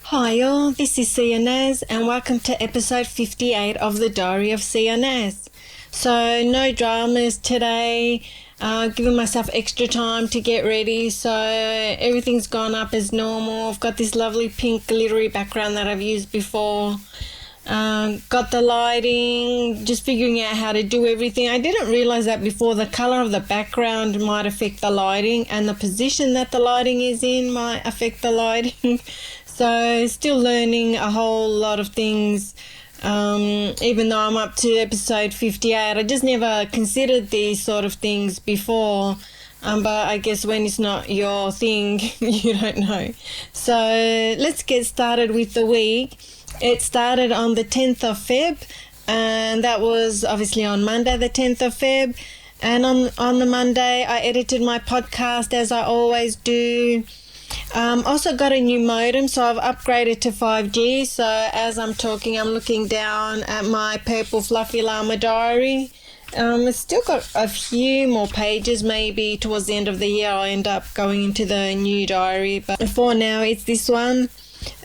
Hi y'all, this is Sia Nas and welcome to episode 58 of the Diary of Sia Nas. So no dramas today, giving myself extra time to get ready, so everything's gone up as normal. I've got this lovely pink glittery background that I've used before. Got the lighting, just figuring out how to do everything. I didn't realize that before. The color of the background might affect the lighting, and the position that the lighting is in might affect the lighting. So still learning a whole lot of things. Even though I'm up to episode 58, I just never considered these sort of things before. But I guess when it's not your thing, you don't know. So let's get started with the week. It started on the 10th of Feb, and that was obviously on Monday, the 10th of Feb. And on the Monday, I edited my podcast as I always do. Also got a new modem, so I've upgraded to 5G. So as I'm talking, I'm looking down at my purple fluffy llama diary. It's still got a few more pages. Maybe towards the end of the year I'll end up going into the new diary, but for now it's this one.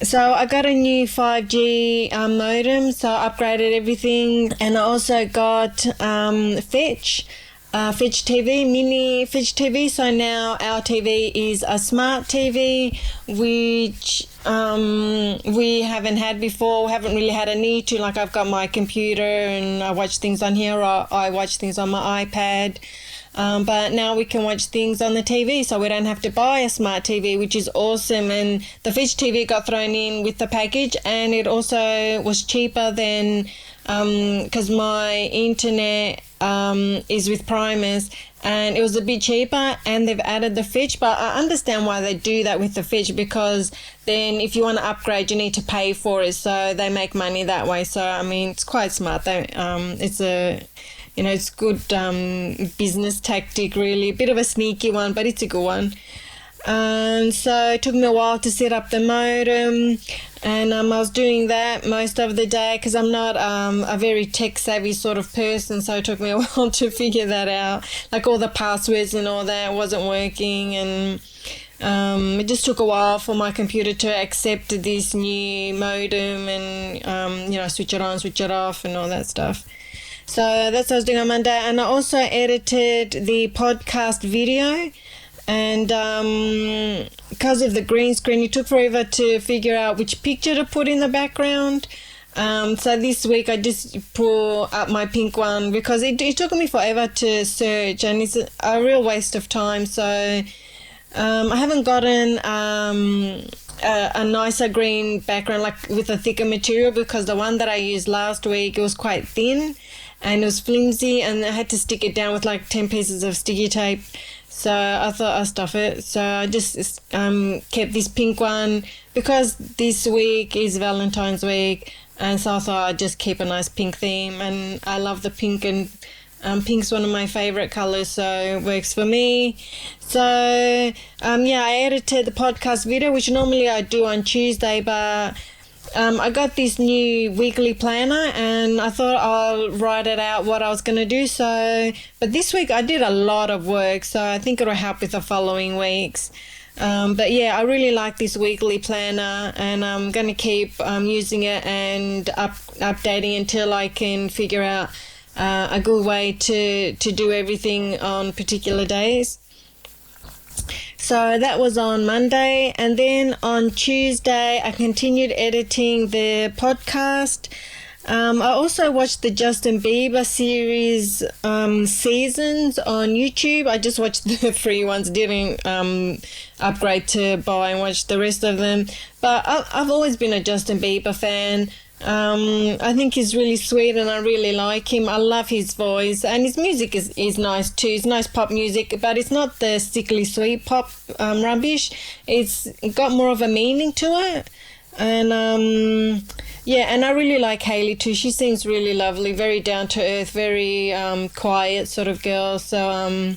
So I got a new 5G modem, so I upgraded everything, and I also got Fetch TV, mini Fetch TV. So now our TV is a smart TV, which we haven't had before. We haven't really had a need to. Like, I've got my computer and I watch things on here, or I watch things on my iPad. But now we can watch things on the TV, so we don't have to buy a smart TV, which is awesome. And the Fetch TV got thrown in with the package, and it also was cheaper than, because my internet is with Primus, and it was a bit cheaper, and they've added the Fetch. But I understand why they do that with the Fetch, because then if you want to upgrade, you need to pay for it, so they make money that way. So I mean, it's quite smart. It's good business tactic, really. A bit of a sneaky one, but it's a good one. So it took me a while to set up the modem, and I was doing that most of the day because I'm not a very tech-savvy sort of person, so it took me a while to figure that out. Like, all the passwords and all that wasn't working, and it just took a while for my computer to accept this new modem and, switch it on, switch it off and all that stuff. So that's what I was doing on Monday. And I also edited the podcast video. And because of the green screen, it took forever to figure out which picture to put in the background. So this week I just pulled up my pink one, because it took me forever to search, and it's a real waste of time. So I haven't gotten a nicer green background, like with a thicker material, because the one that I used last week, it was quite thin and it was flimsy, and I had to stick it down with like 10 pieces of sticky tape. So I thought I'd stuff it. So I just kept this pink one, because this week is Valentine's week, and so I thought I'd just keep a nice pink theme, and I love the pink, and pink's one of my favorite colors, so it works for me. So I edited the podcast video, which normally I do on Tuesday, but I got this new weekly planner, and I thought I'll write it out what I was going to do. But this week I did a lot of work, so I think it'll help with the following weeks. But yeah, I really like this weekly planner, and I'm going to keep using it and updating until I can figure out a good way to do everything on particular days. So that was on Monday, and then on Tuesday I continued editing the podcast. I also watched the Justine Bieber series seasons on YouTube. I just watched the free ones, didn't upgrade to buy and watch the rest of them. But I've always been a Justine Bieber fan. I think he's really sweet, and I really like him. I love his voice, and his music is nice too. It's nice pop music, but it's not the sickly sweet pop rubbish. It's got more of a meaning to it. And and I really like Hailey too. She seems really lovely, very down to earth, very quiet sort of girl. So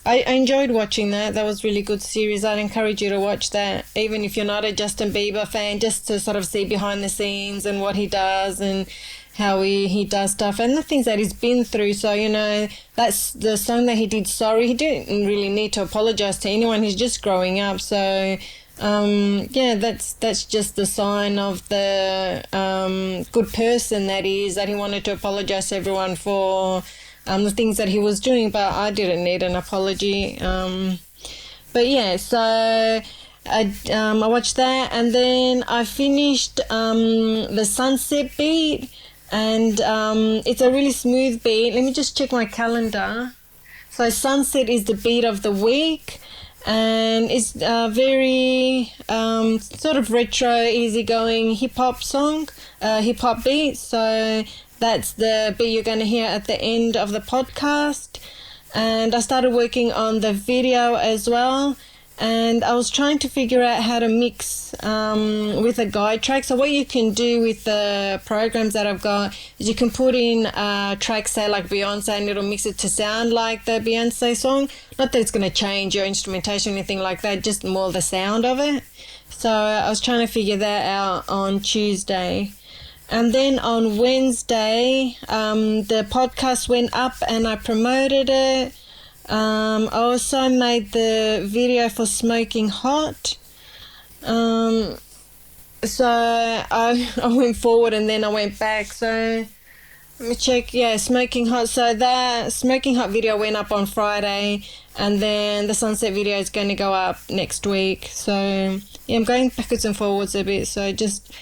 I enjoyed watching that. That was a really good series. I'd encourage you to watch that, even if you're not a Justine Bieber fan, just to sort of see behind the scenes and what he does and how he does stuff and the things that he's been through. So, that's the song that he did, Sorry. He didn't really need to apologize to anyone. He's just growing up. So yeah, that's just the sign of the good person that he is, that he wanted to apologize to everyone for the things that he was doing, but I didn't need an apology. But yeah, so I watched that, and then I finished the Sunset beat, and it's a really smooth beat. Let me just check my calendar. So Sunset is the beat of the week, and it's a very sort of retro, easygoing hip-hop song, hip-hop beat. So that's the beat you're going to hear at the end of the podcast. And I started working on the video as well, and I was trying to figure out how to mix with a guide track. So what you can do with the programs that I've got is you can put in tracks, say like Beyonce, and it'll mix it to sound like the Beyonce song. Not that it's going to change your instrumentation or anything like that, just more the sound of it. So I was trying to figure that out on Tuesday. And then on Wednesday, the podcast went up and I promoted it. I also made the video for Smoking Hot. So I went forward and then I went back. So let me check. Yeah, Smoking Hot. So that Smoking Hot video went up on Friday, and then the Sunset video is going to go up next week. So yeah, I'm going backwards and forwards a bit. So just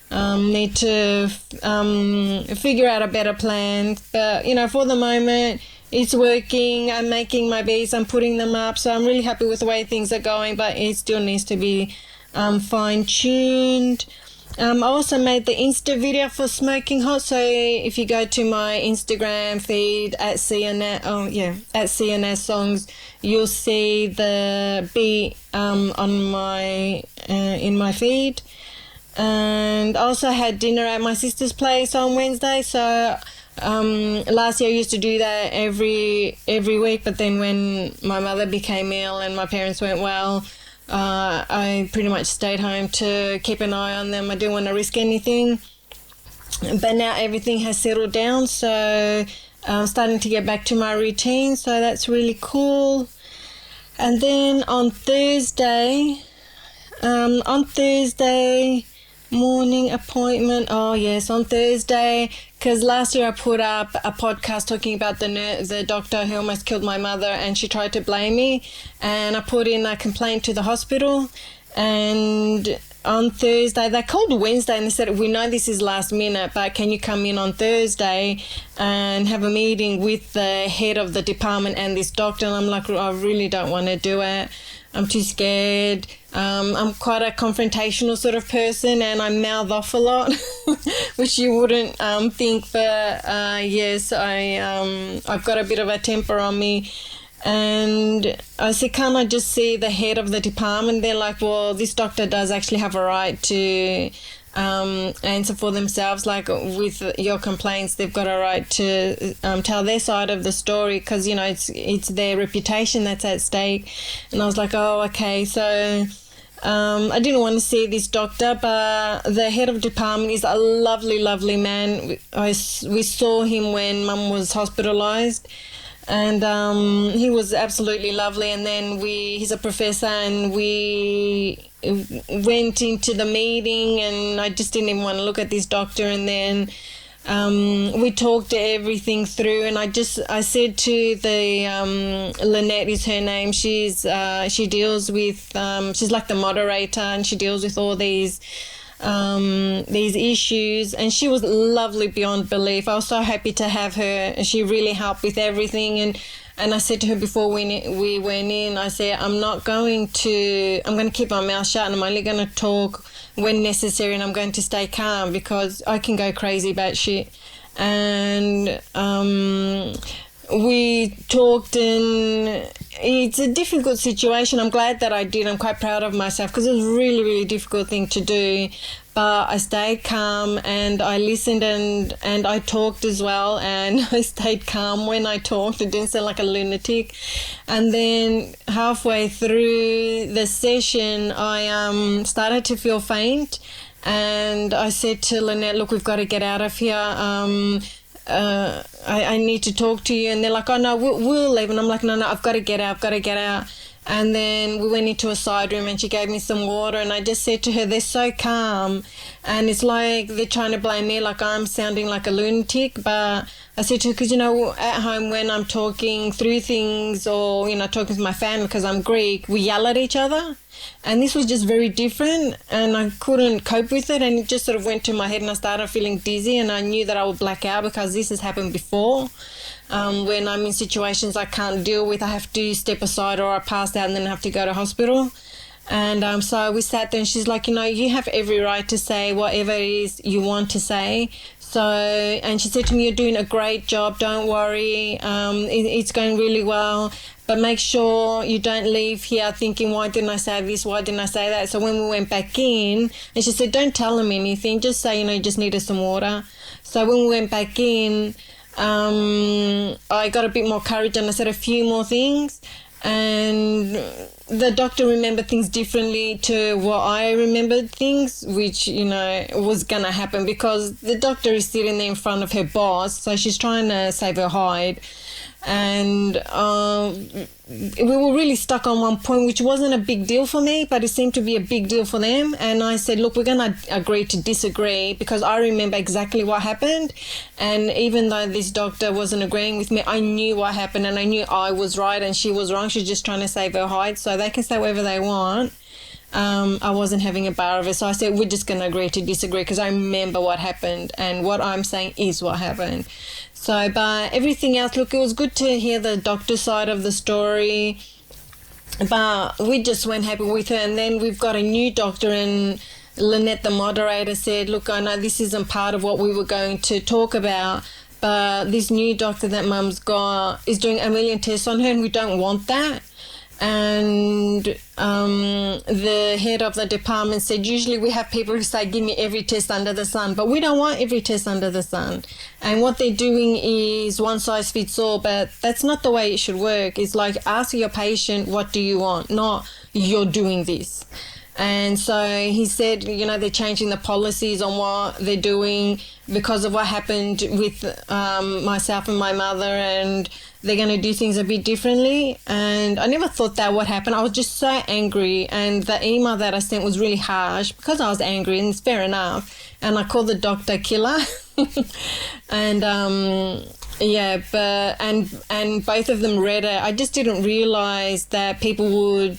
need to figure out a better plan. But you know, for the moment, it's working. I'm making my beats, I'm putting them up, so I'm really happy with the way things are going, but it still needs to be fine-tuned. I also made the Insta video for Smoking Hot, so if you go to my Instagram feed at Sia Nas, at Sia Nas Songs, you'll see the beat on my in my feed. And I also had dinner at my sister's place on Wednesday. So last year I used to do that every week, but then when my mother became ill and my parents weren't well, I pretty much stayed home to keep an eye on them. I didn't want to risk anything, but now everything has settled down, so I'm starting to get back to my routine, so that's really cool. And then on Thursday morning appointment. Oh yes, on Thursday, because last year I put up a podcast talking about the doctor who almost killed my mother, and she tried to blame me, and I put in a complaint to the hospital. And on Thursday, they called Wednesday and they said, we know this is last minute, but can you come in on Thursday and have a meeting with the head of the department and this doctor? And I'm like, I really don't want to do it. I'm too scared. I'm quite a confrontational sort of person, and I mouth off a lot, which you wouldn't think. But yes, I've got a bit of a temper on me. And I said, can't I just see the head of the department? They're like, well, this doctor does actually have a right to answer for themselves. Like with your complaints, they've got a right to tell their side of the story, because, you know, it's their reputation that's at stake. And I was like, oh, okay. So I didn't want to see this doctor, but the head of department is a lovely, lovely man. We saw him when Mum was hospitalised. And he was absolutely lovely. And then he's a professor, and we went into the meeting, and I just didn't even want to look at this doctor. And then we talked everything through, and I said to the Lynette is her name. She deals with she's like the moderator, and she deals with all these issues, and she was lovely beyond belief. I was so happy to have her. She really helped with everything, and I said to her before we went in, I said, I'm going to keep my mouth shut, and I'm only going to talk when necessary, and I'm going to stay calm, because I can go crazy about shit. And we talked, and it's a difficult situation. I'm glad that I did. I'm quite proud of myself, because it was a really, really difficult thing to do. But I stayed calm, and I listened, and I talked as well, and I stayed calm when I talked. It didn't sound like a lunatic. And then halfway through the session, I started to feel faint, and I said to Lynette, look, we've got to get out of here. I need to talk to you. And they're like, oh no, we'll leave. And I'm like, no, I've got to get out. And then we went into a side room and she gave me some water, and I just said to her, they're so calm, and it's like they're trying to blame me, like I'm sounding like a lunatic. But I said to her, because, at home when I'm talking through things or, talking to my family, because I'm Greek, we yell at each other. And this was just very different, and I couldn't cope with it, and it just sort of went to my head, and I started feeling dizzy, and I knew that I would black out because this has happened before. When I'm in situations I can't deal with, I have to step aside or I pass out and then I have to go to hospital. And so we sat there and she's like, you have every right to say whatever it is you want to say. So, and she said to me, you're doing a great job, don't worry, it's going really well, but make sure you don't leave here thinking, why didn't I say this, why didn't I say that? So when we went back in, and she said, don't tell them anything, just say, you just needed some water. So when we went back in, I got a bit more courage and I said a few more things, and the doctor remembered things differently to what I remembered things, which, was going to happen because the doctor is sitting there in front of her boss, so she's trying to save her hide. And we were really stuck on one point, which wasn't a big deal for me, but it seemed to be a big deal for them. And I said, look, we're going to agree to disagree, because I remember exactly what happened. And even though this doctor wasn't agreeing with me, I knew what happened, and I knew I was right and she was wrong. She's just trying to save her hide, so they can say whatever they want. I wasn't having a bar of it. So I said, we're just going to agree to disagree, because I remember what happened and what I'm saying is what happened. So, but everything else, look, it was good to hear the doctor's side of the story, but we just weren't happy with her. And then we've got a new doctor, and Lynette, the moderator, said, look, I know this isn't part of what we were going to talk about, but this new doctor that Mum's got is doing a million tests on her, and we don't want that. And the head of the department said, usually we have people who say, give me every test under the sun, but we don't want every test under the sun. And what they're doing is one size fits all, but that's not the way it should work. It's like, ask your patient, what do you want, not you're doing this. And so he said, they're changing the policies on what they're doing because of what happened with myself and my mother, and they're going to do things a bit differently. And I never thought that would happen. I was just so angry, and the email that I sent was really harsh because I was angry, and it's fair enough. And I called the doctor killer. And and both of them read it. I just didn't realize that people would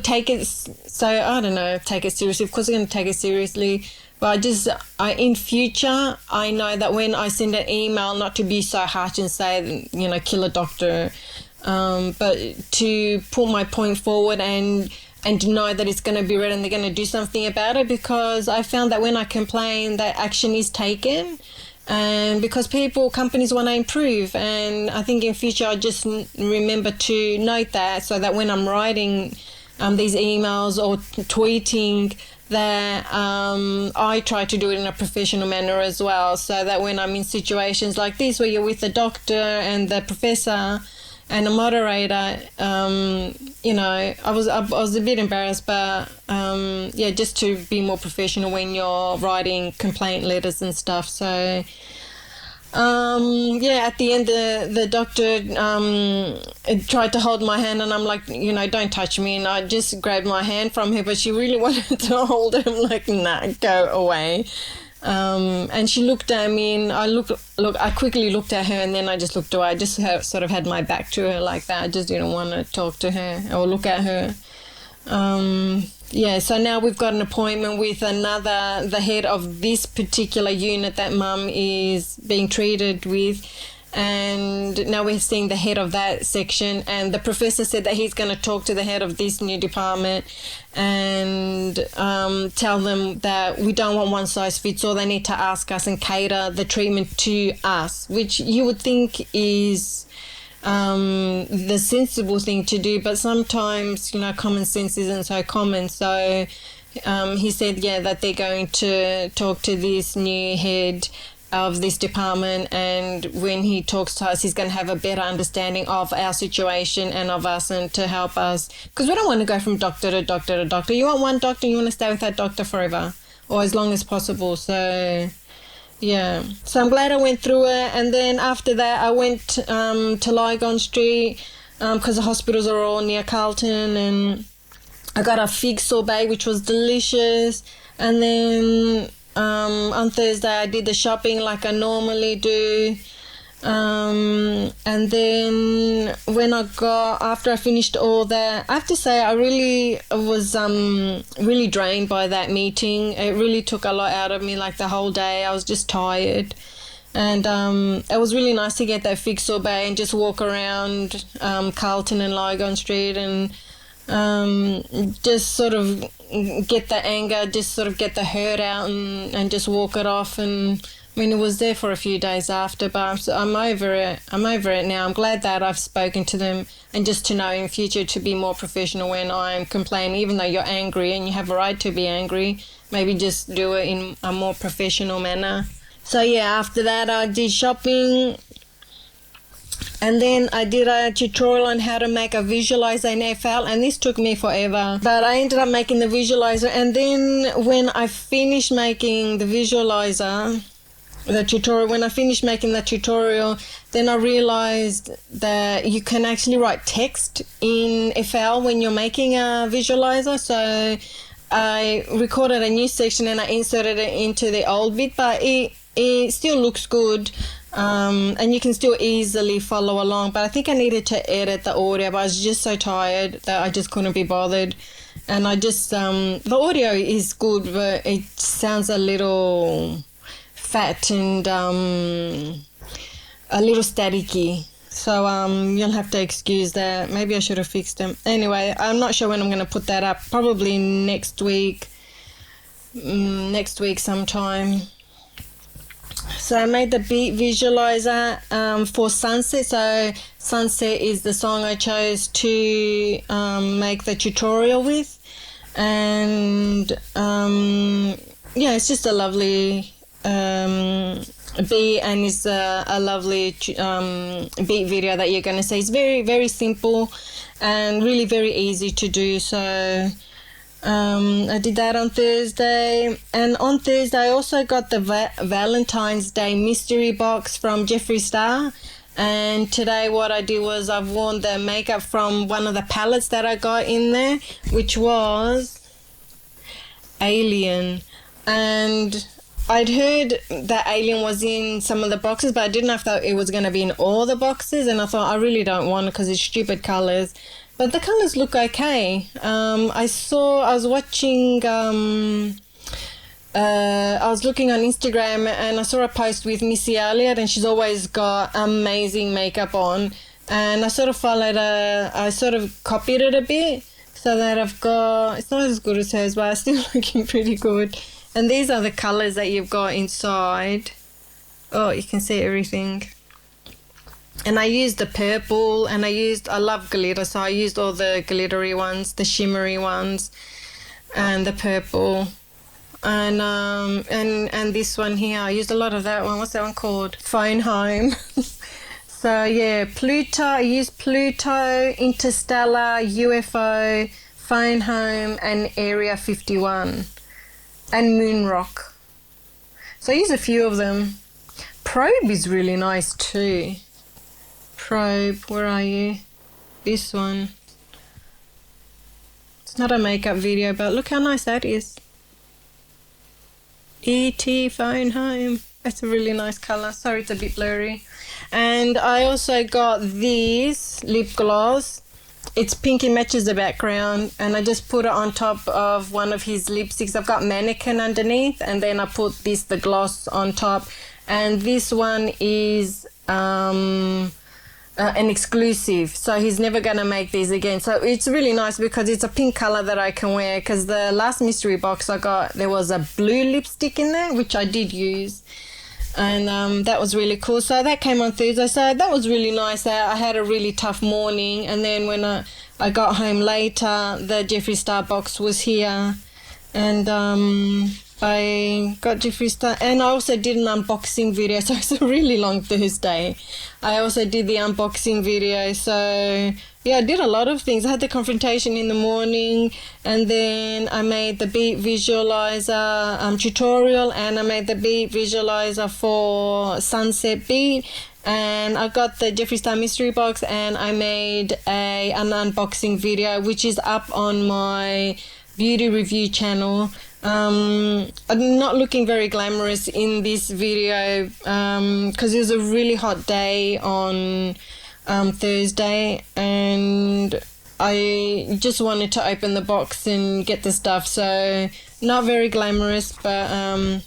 take it, so I don't know, take it seriously. Of course they're going to take it seriously, but in future, I know that when I send an email, not to be so harsh and say, kill a doctor, but to put my point forward and to know that it's going to be read and they're going to do something about it, because I found that when I complain, that action is taken. And because companies want to improve, and I think in future I just remember to note that, so that when I'm writing these emails or tweeting, that I try to do it in a professional manner as well, so that when I'm in situations like this where you're with the doctor and the professor and the moderator, I was a bit embarrassed, but just to be more professional when you're writing complaint letters and stuff. So at the end, the doctor tried to hold my hand, and I'm like, don't touch me, and I just grabbed my hand from her, but she really wanted to hold him, like, nah, go away. And she looked at me, and I quickly looked at her, and then I just looked away. I just sort of had my back to her like that. I just didn't want to talk to her or look at her. So now we've got an appointment with the head of this particular unit that Mum is being treated with, and now we're seeing the head of that section, and the professor said that he's going to talk to the head of this new department and tell them that we don't want one size fits all. They need to ask us and cater the treatment to us, which you would think is the sensible thing to do, but sometimes common sense isn't so common. So he said that they're going to talk to this new head of this department, and when he talks to us, he's going to have a better understanding of our situation and of us, and to help us, because we don't want to go from doctor to doctor to doctor. You want one doctor, you want to stay with that doctor forever or as long as possible. So so I'm glad I went through it. And then after that I went to Lygon Street because the hospitals are all near Carlton, and I got a fig sorbet, which was delicious. And then on Thursday I did the shopping like I normally do. And then after I finished all that, I have to say I really was really drained by that meeting. It really took a lot out of me, like the whole day. I was just tired. And it was really nice to get that fig sorbet and just walk around Carlton and Lygon Street and just sort of get the anger, just sort of get the hurt out and just walk it off. And I mean, it was there for a few days after, but I'm over it. I'm over it now. I'm glad that I've spoken to them, and just to know in future to be more professional when I'm complaining, even though you're angry and you have a right to be angry, maybe just do it in a more professional manner. So yeah, after that I did shopping, and then I did a tutorial on how to make a visualizer in FL, and this took me forever, but I ended up making the visualizer. And then when I finished making the visualizer, when I finished making the tutorial, then I realized that you can actually write text in FL when you're making a visualizer. So I recorded a new section and I inserted it into the old bit, but it still looks good, and you can still easily follow along. But I think I needed to edit the audio, but I was just so tired that I just couldn't be bothered. And I just the audio is good, but it sounds a little fat and a little staticky, so you'll have to excuse that. Maybe I should have fixed them. Anyway, I'm not sure when I'm going to put that up, probably next week sometime. So I made the beat visualizer for Sunset. So Sunset is the song I chose to make the tutorial with, and yeah, it's just a lovely beat, and it's a lovely beat video that you're going to see. It's very, very simple and really very easy to do. So I did that on Thursday, and on Thursday I also got the Valentine's Day Mystery Box from Jeffree Star. And today what I did was I've worn the makeup from one of the palettes that I got in there, which was Alien. And I'd heard that Alien was in some of the boxes, but I didn't know if it was going to be in all the boxes, and I thought I really don't want it because it's stupid colours. But the colours look okay. I was watching, I was looking on Instagram and I saw a post with Missy Elliott, and she's always got amazing makeup on. And I sort of I sort of copied it a bit so that it's not as good as hers, but it's still looking pretty good. And these are the colours that you've got inside. Oh, you can see everything. And I used the purple, and I love glitter, so I used all the glittery ones, the shimmery ones, and the purple. And this one here, I used a lot of that one. What's that one called? Phone Home. So yeah, Pluto, I used Pluto, Interstellar, UFO, Phone Home, and Area 51. And Moon Rock. So I use a few of them. Probe is really nice too. Probe, where are you? This one. It's not a makeup video, but look how nice that is. E.T. Phone Home. That's a really nice colour. Sorry, it's a bit blurry. And I also got this lip gloss. It's pink, it matches the background, and I just put it on top of one of his lipsticks. I've got Mannequin underneath, and then I put the gloss on top. And this one is an exclusive, so he's never going to make these again. So it's really nice because it's a pink colour that I can wear, because the last mystery box I got, there was a blue lipstick in there, which I did use. And that was really cool. So that came on Thursday. So that was really nice. I had a really tough morning, and then when I got home later, the Jeffree Star box was here, and I got Jeffree Star, and I also did an unboxing video. So it's a really long Thursday. I also did the unboxing video. So yeah, I did a lot of things. I had the confrontation in the morning, and then I made the beat visualizer tutorial, and I made the beat visualizer for Sunset Beat, and I got the Jeffree Star Mystery Box, and I made an unboxing video which is up on my beauty review channel. I'm not looking very glamorous in this video because it was a really hot day on Thursday, and I just wanted to open the box and get the stuff, so not very glamorous, but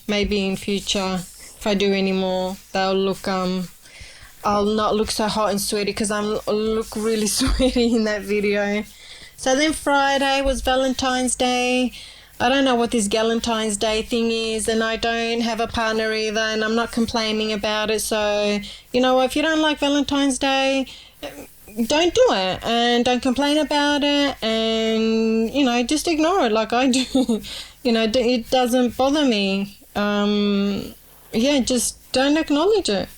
maybe in future if I do any more, they'll look I'll not look so hot and sweaty, because I look really sweaty in that video. So then Friday was Valentine's Day. I don't know what this Galentine's Day thing is, and I don't have a partner either, and I'm not complaining about it. So, you know, if you don't like Valentine's Day, don't do it, and don't complain about it, and, you know, just ignore it like I do. You know, it doesn't bother me. Yeah, just don't acknowledge it.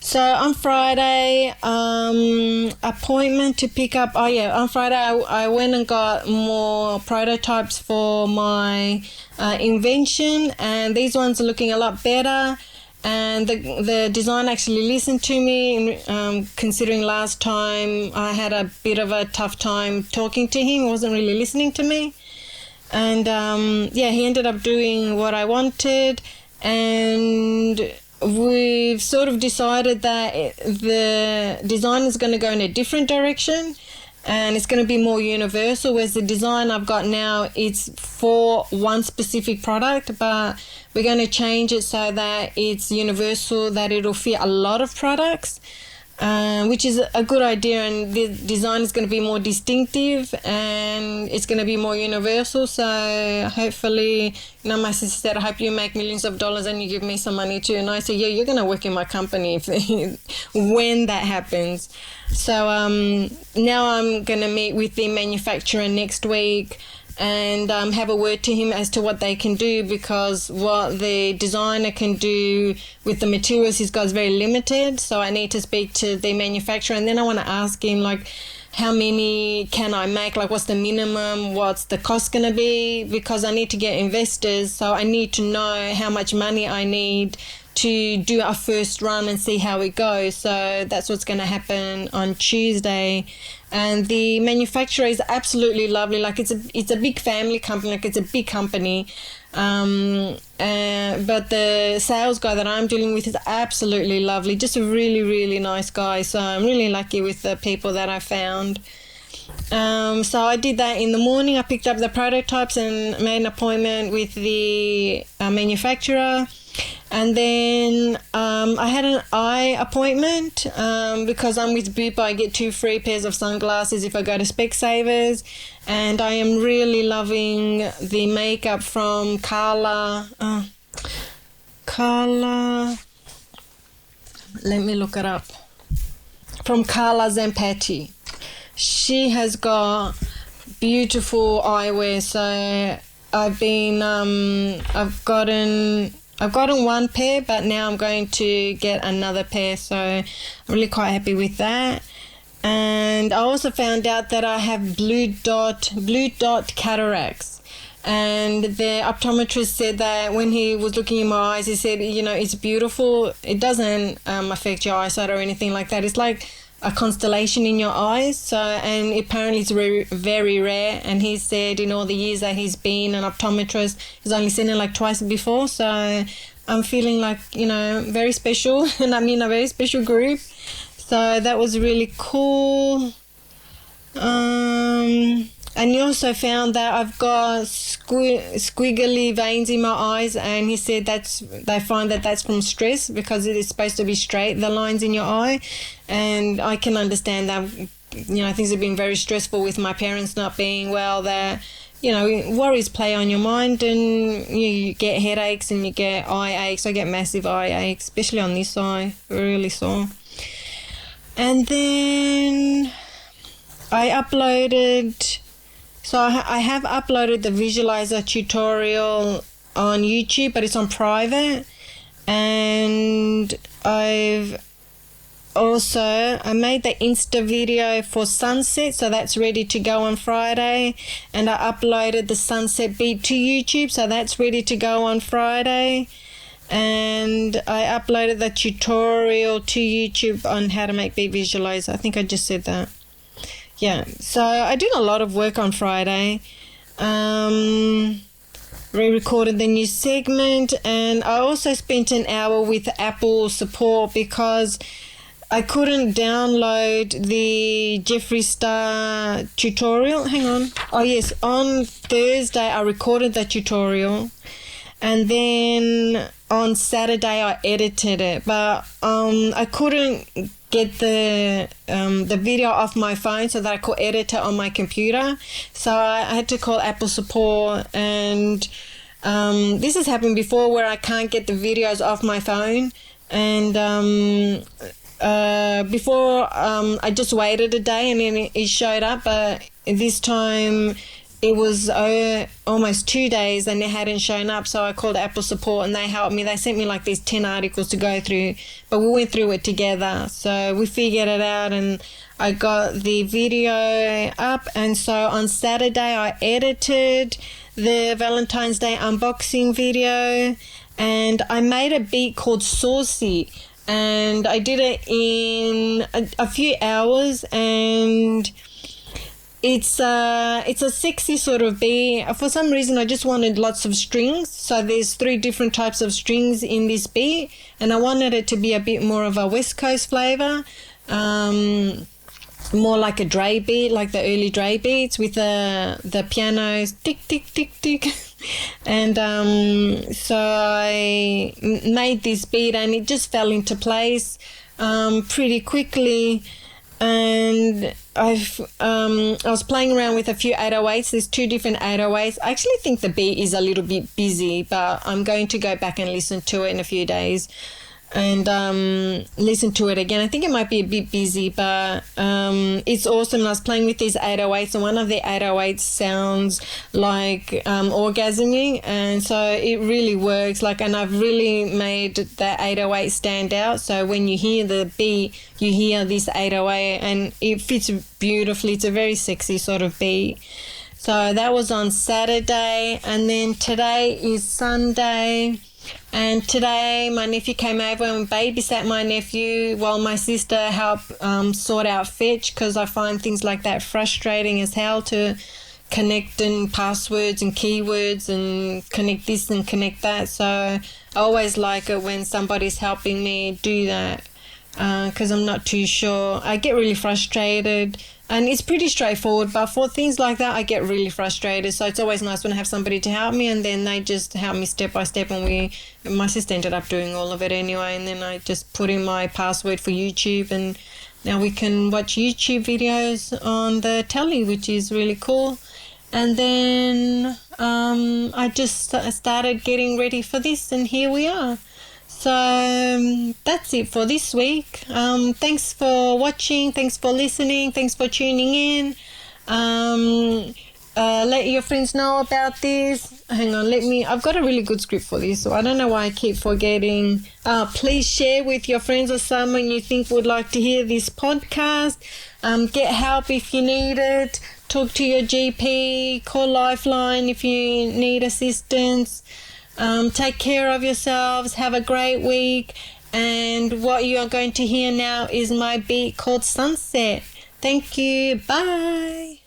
So on Friday, appointment to pick up. Oh yeah, on Friday I went and got more prototypes for my invention, and these ones are looking a lot better. And the design actually listened to me, considering last time I had a bit of a tough time talking to him. He wasn't really listening to me. And yeah, he ended up doing what I wanted, and we've sort of decided that the design is going to go in a different direction, and it's going to be more universal, whereas the design I've got now, it's for one specific product, but we're going to change it so that it's universal, that it'll fit a lot of products, which is a good idea, and the design is going to be more distinctive and it's going to be more universal. So hopefully, you know, my sister said, I hope you make millions of dollars and you give me some money too. And I said, yeah, you're going to work in my company when that happens. So now I'm going to meet with the manufacturer next week and have a word to him as to what they can do, because what the designer can do with the materials he's got is very limited. So I need to speak to the manufacturer, and then I want to ask him, like, how many can I make, like what's the minimum, what's the cost going to be, because I need to get investors, so I need to know how much money I need to do our first run and see how it goes. So that's what's going to happen on Tuesday. And the manufacturer is absolutely lovely. Like, it's a big family company, like it's a big company. But the sales guy that I'm dealing with is absolutely lovely, just a really, really nice guy. So I'm really lucky with the people that I found. So I did that in the morning. I picked up the prototypes and made an appointment with the manufacturer. And then I had an eye appointment because I'm with Bupa. I get 2 free pairs of sunglasses if I go to Specsavers. And I am really loving the makeup from Carla. Let me look it up. From Carla Zampatti. She has got beautiful eyewear. So I've gotten 1 pair, but now I'm going to get another pair, so I'm really quite happy with that. And I also found out that I have blue dot cataracts, and the optometrist said that when he was looking in my eyes, he said, you know, it's beautiful. It doesn't affect your eyesight or anything like that. It's like a constellation in your eyes. So, and apparently it's very, very rare. And he said in all the years that he's been an optometrist, he's only seen it like twice before. So I'm feeling like, you know, very special, and I'm in a very special group. So that was really cool. And he also found that I've got squiggly veins in my eyes, and he said they find that that's from stress, because it is supposed to be straight, the lines in your eye. And I can understand that, you know, things have been very stressful with my parents not being well, that, you know, worries play on your mind, and you get headaches and you get eye aches. I get massive eye aches, especially on this eye, really sore. And then I have uploaded the visualiser tutorial on YouTube, but it's on private. And I made the Insta video for sunset, so that's ready to go on Friday. And I uploaded the sunset beat to YouTube, so that's ready to go on Friday. and I uploaded the tutorial to YouTube on how to make beat visualizer. I think I just said that. Yeah, so I did a lot of work on Friday. Re-recorded the new segment, and I also spent an hour with Apple support because I couldn't download the Jeffree Star tutorial. Hang on. Oh yes, on Thursday I recorded the tutorial, and then on Saturday I edited it, but I couldn't get the video off my phone so that I could edit it on my computer. So I had to call Apple support, and this has happened before where I can't get the videos off my phone, and before I just waited a day and then it showed up, but this time it was almost 2 days and it hadn't shown up. So I called Apple support and they helped me. They sent me like these 10 articles to go through, but we went through it together. So we figured it out and I got the video up. And so on Saturday I edited the Valentine's Day unboxing video, and I made a beat called Saucy, and I did it in a few hours, and it's a sexy sort of beat. For some reason I just wanted lots of strings, so there's 3 different types of strings in this beat, and I wanted it to be a bit more of a West Coast flavour, more like a Dre beat, like the early Dre beats with the pianos tick tick tick tick. And so I made this beat and it just fell into place pretty quickly. And I was playing around with a few 808s. There's 2 different 808s. I actually think the beat is a little bit busy, but I'm going to go back and listen to it in a few days and listen to it again. I think it might be a bit busy, but it's awesome. I was playing with these 808s, and one of the 808s sounds like orgasming, and so it really works. And I've really made that 808 stand out. So when you hear the beat, you hear this 808, and it fits beautifully. It's a very sexy sort of beat. So that was on Saturday, and then today is Sunday. And today my nephew came over and babysat my nephew while my sister helped sort out Fetch, because I find things like that frustrating as hell, to connect and passwords and keywords and connect this and connect that. So I always like it when somebody's helping me do that, because I'm not too sure. I get really frustrated, and it's pretty straightforward, but for things like that I get really frustrated. So it's always nice when I have somebody to help me, and then they just help me step by step, and my sister ended up doing all of it anyway, and then I just put in my password for YouTube, and now we can watch YouTube videos on the telly, which is really cool. And then I just started getting ready for this, and here we are. So that's it for this week. Thanks for watching. Thanks for listening. Thanks for tuning in. Let your friends know about this. Hang on, I've got a really good script for this, so I don't know why I keep forgetting. Please share with your friends or someone you think would like to hear this podcast. Get help if you need it. Talk to your GP. Call Lifeline if you need assistance. Take care of yourselves. Have a great week. And what you are going to hear now is my beat called Sunset. Thank you. Bye.